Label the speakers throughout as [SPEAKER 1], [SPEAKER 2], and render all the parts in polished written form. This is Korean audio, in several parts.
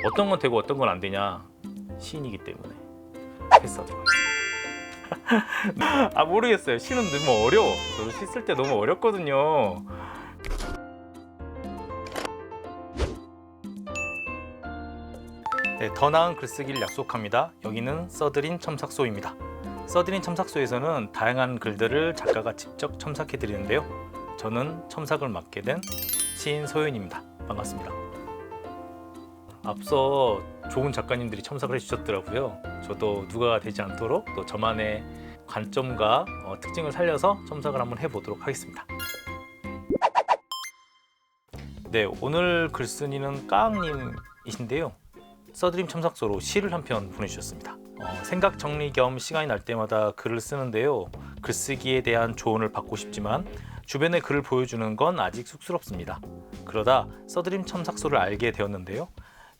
[SPEAKER 1] 어떤 건 되고 어떤 건 안 되냐? 시인이기 때문에 패스하도록 하겠습니다. 아 모르겠어요. 시는 너무 어려워. 저도 시 쓸 때 너무 어렵거든요. 네, 더 나은 글쓰기를 약속합니다. 여기는 써드린 첨삭소입니다. 써드린 첨삭소에서는 다양한 글들을 작가가 직접 첨삭해 드리는데요. 저는 첨삭을 맡게 된 시인 소윤입니다. 반갑습니다. 앞서 좋은 작가님들이 첨삭을 해주셨더라고요. 저도 누가 되지 않도록 또 저만의 관점과 특징을 살려서 첨삭을 한번 해보도록 하겠습니다. 네, 오늘 글쓴이는 까앙님이신데요. 써드림 첨삭소로 시를 한 편 보내주셨습니다. 생각 정리 겸 시간이 날 때마다 글을 쓰는데요. 글쓰기에 대한 조언을 받고 싶지만 주변에 글을 보여주는 건 아직 쑥스럽습니다. 그러다 써드림 첨삭소를 알게 되었는데요.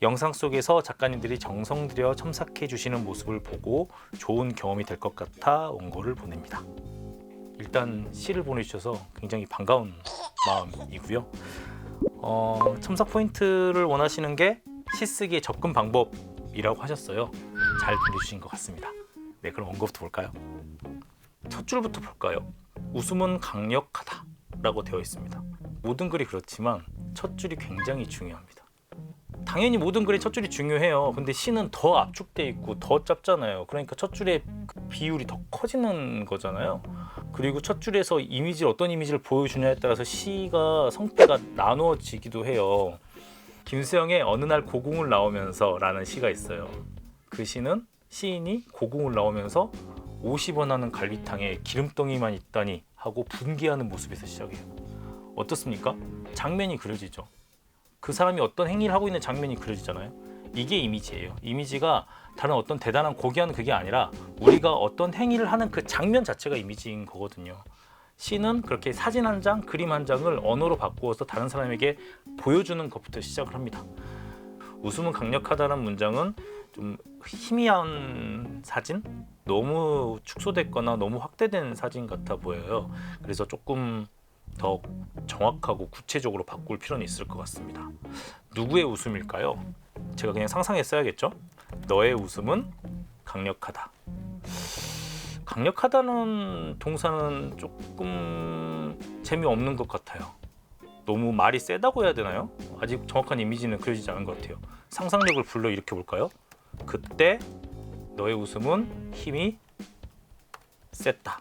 [SPEAKER 1] 영상 속에서 작가님들이 정성 들여 첨삭해 주시는 모습을 보고 좋은 경험이 될 것 같아 원고를 보냅니다. 일단 시를 보내주셔서 굉장히 반가운 마음이고요. 첨삭 포인트를 원하시는 게 시쓰기의 접근 방법이라고 하셨어요. 잘 보내주신 것 같습니다. 네, 그럼 원고부터 볼까요? 첫 줄부터 볼까요? 웃음은 강력하다 라고 되어 있습니다. 모든 글이 그렇지만 첫 줄이 굉장히 중요합니다. 당연히 모든 글의 첫 줄이 중요해요. 근데 시는 더 압축돼 있고 더 짧잖아요. 그러니까 첫 줄의 비율이 더 커지는 거잖아요. 그리고 첫 줄에서 어떤 이미지를 보여주냐에 따라서 시가 성패가 나누어지기도 해요. 김수영의 어느 날 고궁을 나오면서 라는 시가 있어요. 그 시는 시인이 고궁을 나오면서 50원 하는 갈비탕에 기름덩이만 있다니 하고 분개하는 모습에서 시작해요. 어떻습니까? 장면이 그려지죠. 그 사람이 어떤 행위를 하고 있는 장면이 그려지잖아요. 이게 이미지예요. 이미지가 다른 어떤 대단한 고귀한 그게 아니라 우리가 어떤 행위를 하는 그 장면 자체가 이미지인 거거든요. 시는 그렇게 사진 한 장, 그림 한 장을 언어로 바꾸어서 다른 사람에게 보여주는 것부터 시작을 합니다. 웃음은 강력하다는 문장은 좀 희미한 사진? 너무 축소됐거나 너무 확대된 사진 같아 보여요. 그래서 조금 더 정확하고 구체적으로 바꿀 필요는 있을 것 같습니다. 누구의 웃음일까요? 제가 그냥 상상했어야겠죠? 너의 웃음은 강력하다. 강력하다는 동사는 조금 재미없는 것 같아요. 너무 말이 세다고 해야 되나요? 아직 정확한 이미지는 그려지지 않은 것 같아요. 상상력을 불러일으켜 볼까요? 그때 너의 웃음은 힘이 셌다.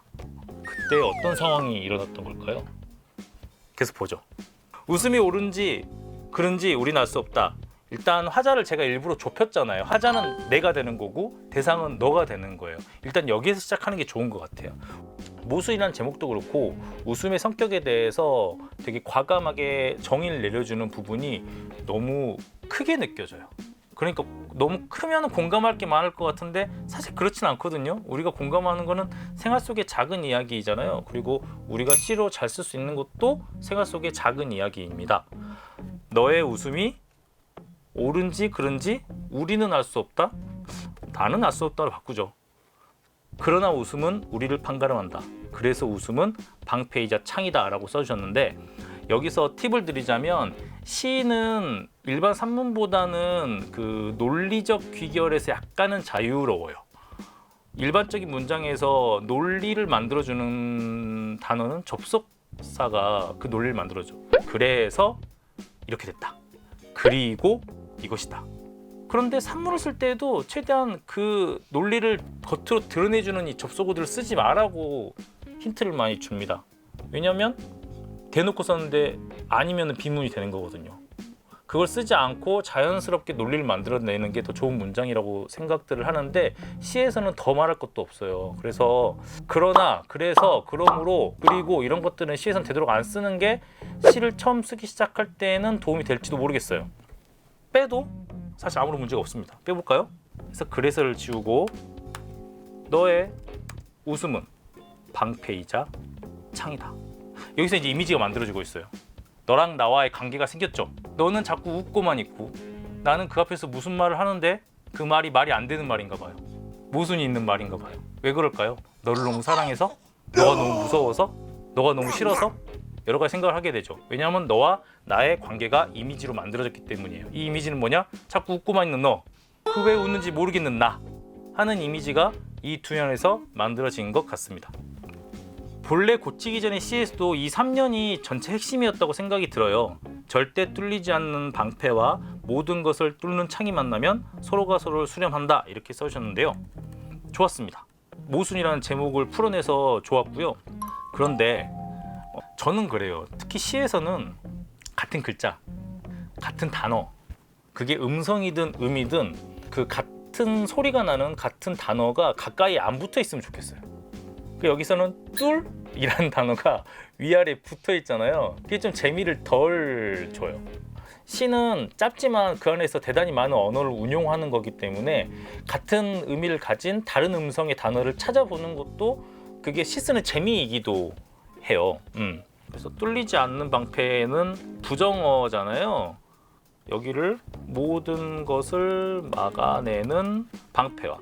[SPEAKER 1] 그때 어떤 상황이 일어났던 걸까요? 계속 보죠. 웃음이 옳은지 그른지 우리는 알 수 없다. 일단 화자를 제가 일부러 좁혔잖아요. 화자는 내가 되는 거고 대상은 너가 되는 거예요. 일단 여기에서 시작하는 게 좋은 것 같아요. 모순이라는 제목도 그렇고 웃음의 성격에 대해서 되게 과감하게 정의를 내려주는 부분이 너무 크게 느껴져요. 그러니까 너무 크면 공감할 게 많을 것 같은데 사실 그렇진 않거든요. 우리가 공감하는 거는 생활 속의 작은 이야기잖아요. 그리고 우리가 시로 잘 쓸 수 있는 것도 생활 속의 작은 이야기입니다. 너의 웃음이 옳은지 그른지 우리는 알 수 없다. 나는 알 수 없다로 바꾸죠. 그러나 웃음은 우리를 판가름한다. 그래서 웃음은 방패이자 창이다 라고 써주셨는데 여기서 팁을 드리자면 시는 일반 산문보다는 그 논리적 귀결에서 약간은 자유로워요. 일반적인 문장에서 논리를 만들어주는 단어는 접속사가 그 논리를 만들어줘. 그래서 이렇게 됐다. 그리고 이것이다. 그런데 산문을 쓸 때에도 최대한 그 논리를 겉으로 드러내주는 이 접속어들을 쓰지 말라고 힌트를 많이 줍니다. 왜냐하면 대놓고 썼는데 아니면 비문이 되는 거거든요. 그걸 쓰지 않고 자연스럽게 논리를 만들어내는 게 더 좋은 문장이라고 생각들을 하는데 시에서는 더 말할 것도 없어요. 그래서 그러나, 그래서, 그러므로, 그리고 이런 것들은 시에서는 되도록 안 쓰는 게 시를 처음 쓰기 시작할 때는 도움이 될지도 모르겠어요. 빼도 사실 아무런 문제가 없습니다. 빼볼까요? 그래서를 지우고 너의 웃음은 방패이자 창이다. 여기서 이제 이미지가 만들어지고 있어요. 너랑 나와의 관계가 생겼죠. 너는 자꾸 웃고만 있고 나는 그 앞에서 무슨 말을 하는데 그 말이 안 되는 말인가 봐요. 모순이 있는 말인가 봐요. 왜 그럴까요? 너를 너무 사랑해서? 너가 너무 무서워서? 너가 너무 싫어서? 여러 가지 생각을 하게 되죠. 왜냐하면 너와 나의 관계가 이미지로 만들어졌기 때문이에요. 이 이미지는 뭐냐? 자꾸 웃고만 있는 너, 그 왜 웃는지 모르겠는 나 하는 이미지가 이 두 년에서 만들어진 것 같습니다. 본래 고치기 전에 C에서도 이 3년이 전체 핵심이었다고 생각이 들어요. 절대 뚫리지 않는 방패와 모든 것을 뚫는 창이 만나면 서로가 서로를 수렴한다, 이렇게 써주셨는데요. 좋았습니다. 모순이라는 제목을 풀어내서 좋았고요. 그런데 저는 그래요. 특히 C에서는 같은 글자, 같은 단어, 그게 음성이든 음이든 그 같은 소리가 나는 같은 단어가 가까이 안 붙어 있으면 좋겠어요. 여기서는 뚫이라는 단어가 위아래 붙어 있잖아요. 그게 좀 재미를 덜 줘요. C는 짧지만 그 안에서 대단히 많은 언어를 운용하는 거기 때문에 같은 의미를 가진 다른 음성의 단어를 찾아보는 것도 그게 C 쓰는 재미이기도 해요. 그래서 뚫리지 않는 방패는 부정어잖아요. 여기를 모든 것을 막아내는 방패와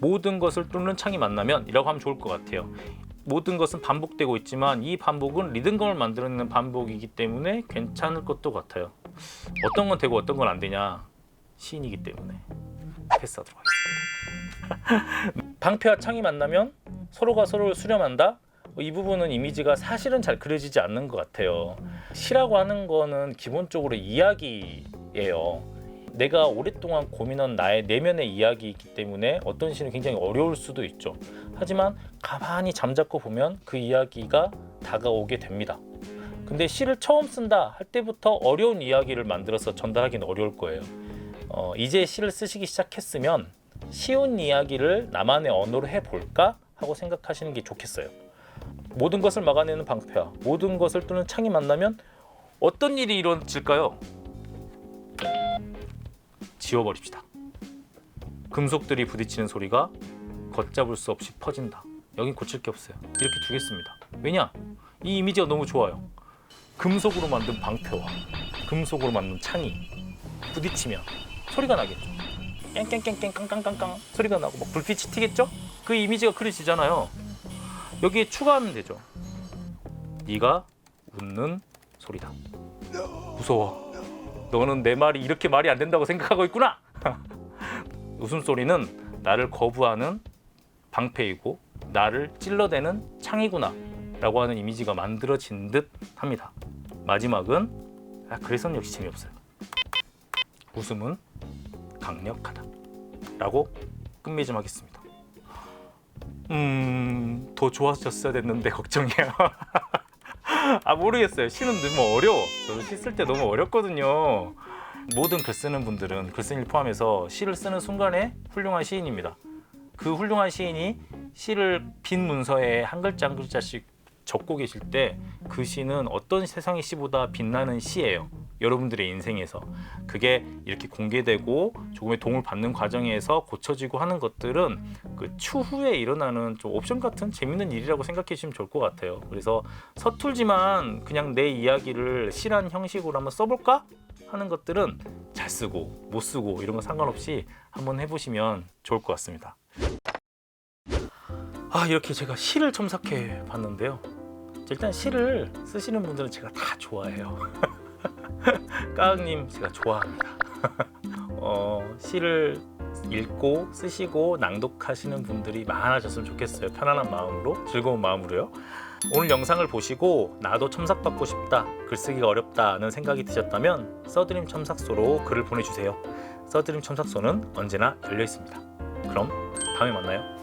[SPEAKER 1] 모든 것을 뚫는 창이 만나면 이라고 하면 좋을 것 같아요. 모든 것은 반복되고 있지만 이 반복은 리듬감을 만들어내는 반복이기 때문에 괜찮을 것도 같아요. 어떤 건 되고 어떤 건 안 되냐, 시인이기 때문에 패스하도록 하겠습니다. 방패와 창이 만나면 서로가 서로를 수렴한다? 이 부분은 이미지가 사실은 잘 그려지지 않는 것 같아요. 시라고 하는 거는 기본적으로 이야기예요. 내가 오랫동안 고민한 나의 내면의 이야기이기 때문에 어떤 시는 굉장히 어려울 수도 있죠. 하지만 가만히 잠잡고 보면 그 이야기가 다가오게 됩니다. 근데 시를 처음 쓴다 할 때부터 어려운 이야기를 만들어서 전달하기는 어려울 거예요. 이제 시를 쓰시기 시작했으면 쉬운 이야기를 나만의 언어로 해볼까 하고 생각하시는 게 좋겠어요. 모든 것을 막아내는 방패와 모든 것을 뚫는 창이 만나면 어떤 일이 이루어질까요? 지워버립시다. 금속들이 부딪히는 소리가 걷잡을 수 없이 퍼진다. 여긴 고칠 게 없어요. 이렇게 두겠습니다. 왜냐? 이 이미지가 너무 좋아요. 금속으로 만든 방패와 금속으로 만든 창이 부딪히면 소리가 나겠죠. 깽깽깽깽 깡깡깡깡 소리가 나고 막 불빛이 튀겠죠? 그 이미지가 그려지잖아요. 여기에 추가하면 되죠. 네가 웃는 소리다. 무서워. 너는 내 말이 이렇게 말이 안 된다고 생각하고 있구나. 웃음소리는 나를 거부하는 방패이고 나를 찔러대는 창이구나 라고 하는 이미지가 만들어진 듯 합니다. 마지막은 그래서는 역시 재미없어요. 웃음은 강력하다 라고 끝맺음 하겠습니다. 더 좋아졌어야 됐는데 걱정이에요. 모르겠어요. 시는 너무 어려워. 저도 시 쓸 때 너무 어렵거든요. 모든 글 쓰는 분들은, 글쓴이를 포함해서 시를 쓰는 순간에 훌륭한 시인입니다. 그 훌륭한 시인이 시를 빈 문서에 한 글자 한 글자씩 적고 계실 때 그 시는 어떤 세상의 시보다 빛나는 시예요. 여러분들의 인생에서. 그게 이렇게 공개되고 조금의 도움을 받는 과정에서 고쳐지고 하는 것들은 그 추후에 일어나는 좀 옵션 같은 재밌는 일이라고 생각해 주시면 좋을 것 같아요. 그래서 서툴지만 그냥 내 이야기를 시란 형식으로 한번 써볼까? 하는 것들은 잘 쓰고 못 쓰고 이런 거 상관없이 한번 해보시면 좋을 것 같습니다. 이렇게 제가 시를 첨삭해 봤는데요. 일단 시를 쓰시는 분들은 제가 다 좋아해요. 까악님 제가 좋아합니다. 시를 읽고 쓰시고 낭독하시는 분들이 많아졌으면 좋겠어요. 편안한 마음으로, 즐거운 마음으로요. 오늘 영상을 보시고 나도 첨삭받고 싶다, 글쓰기가 어렵다는 생각이 드셨다면 써드림 첨삭소로 글을 보내주세요. 써드림 첨삭소는 언제나 열려 있습니다. 그럼 다음에 만나요.